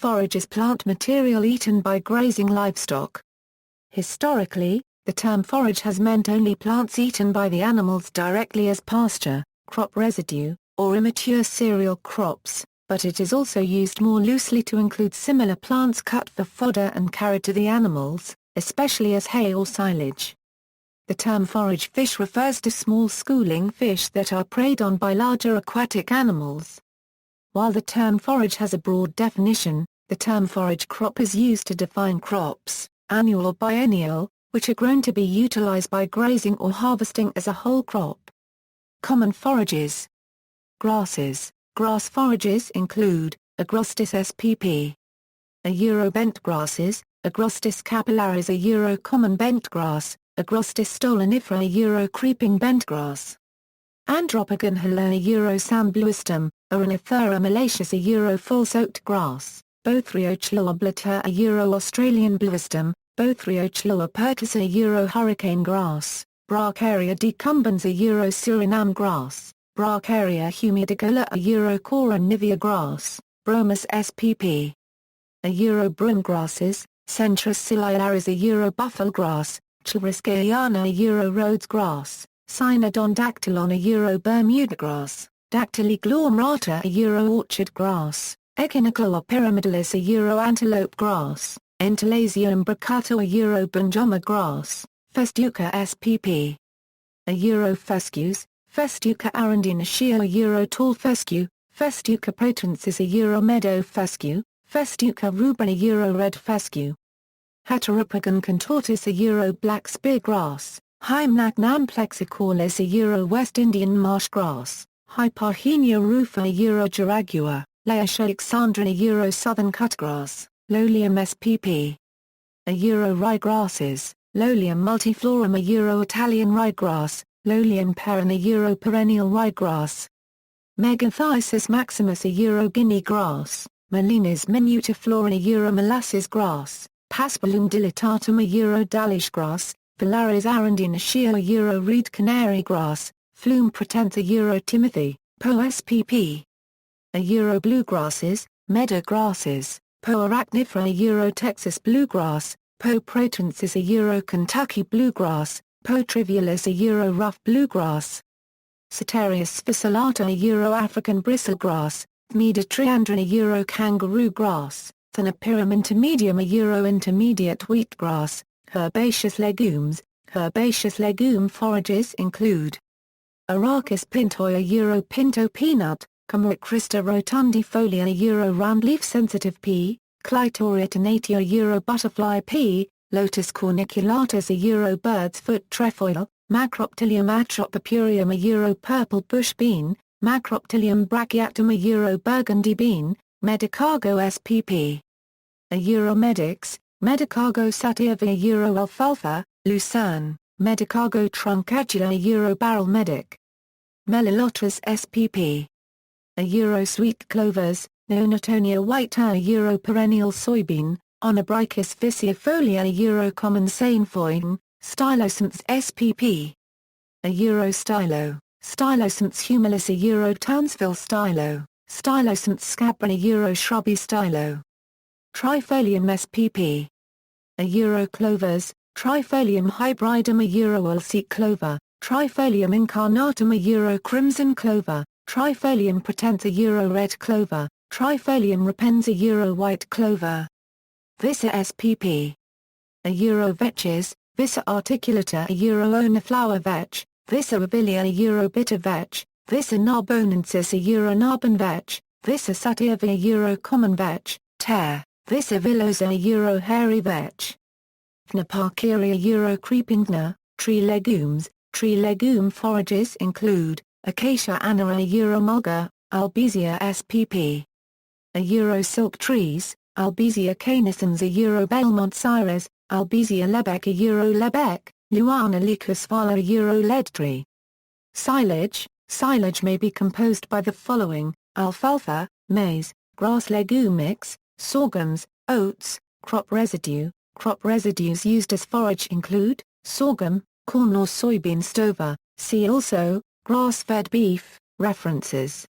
forage is plant material eaten by grazing livestock. Historically, the term forage has meant only plants eaten by the animals directly as pasture, crop residue, or immature cereal crops, but it is also used more loosely to include similar plants cut for fodder and carried to the animals, especially as hay or silage. The term forage fish refers to small schooling fish that are preyed on by larger aquatic animals. While the term forage has a broad definition, the term forage crop is used to define crops, annual or biennial, which are grown to be utilized by grazing or harvesting as a whole crop. Common forages. Grasses. Grass forages include Agrostis spp. Bent grasses, Agrostis capillaris common bent grass, Agrostis stolonifera creeping bent grass. Andropogon helena sandbluistum, Arenifera malaceus false-oaked grass, Bothriochlua oblata Australian bluistum, Bothriochlua pertusa hurricane grass, Bracharia decumbens Suriname grass, Bracharia humidicola Cora nivea grass, Bromus spp. Broom grasses, Centrus ciliaris buffel grass, Chloriscaiana Rhodes grass, Cynodon dactylon Bermuda grass, Dactyli glomrata orchard grass, Echinoclea pyramidalis antelope grass, Entelasium braccato bunjama grass, Festuca spp. Fescues, Festuca arundinacea tall fescue, Festuca potensis meadow fescue, Festuca rubra red fescue. Heteropogon contortus black spear grass, Hymnac namplexicalis West Indian marsh grass, Hyparhenia rufa Giragua, Laetia alexandrina southern cutgrass, Lolium spp. Rye grasses, Lolium multiflorum Italian ryegrass, Lolium perenne perennial ryegrass. Meganthyasis maximus Guinea grass, Melinis minutiflora molasses grass, Paspalum dilatatum dalish grass, Phalaris arundinacea reed canary grass, Flume pratensa timothy, Po spp. Bluegrasses, meadow grasses, Po arachnifera Texas bluegrass, Po protensis Kentucky bluegrass, Po trivialis rough bluegrass. Ceterius spicillata African bristlegrass, Thmeda triandrina kangaroo grass, Thanopyrum intermedium intermediate wheatgrass. Herbaceous legumes. Herbaceous legume forages include Arachis pintoi pinto peanut, Camarichrista rotundifolia round leaf sensitive pea, Clitoria tenatia butterfly pea, Lotus corniculatus bird's foot trefoil, Macroptilium atropurpureum purple bush bean, Macroptilium brachyactum burgundy bean, Medicago spp. Medics, Medicago sativa alfalfa, Lucerne, Medicago truncatula barrel medic. Melilotris spp. Sweet clovers, Neonotonia white perennial soybean, Onobrichus vicifolia common sainfoin, Stylosynths spp. Stylo, Stylosynths humilis Townsville stylo, Stylosynths scabra shrubby stylo. Trifolium spp. Clovers, Trifolium hybridum oilseek clover, Trifolium incarnatum crimson clover, Trifolium pratensa red clover, Trifolium repensa white clover. Vissa spp. Vetches, Vissa articulata oniflower vetch, Vissa abilia bitter vetch, Vissa narbonensis narbon vetch, Vissa sativa common vetch, Tear, Vissa villosa hairy vetch. Thnaparkeria creeping thna. Tree legumes. Tree legume forages include Acacia annera mulga, Albizia spp. Silk trees, Albizia canescens Belmont cyrus, Albizia lebec lebec, Luana licus vala lead tree. Silage. Silage may be composed by the following: alfalfa, maize, grass legume mix, sorghums, oats, crop residue. Crop residues used as forage include sorghum, corn or soybean stover. See also grass-fed beef. References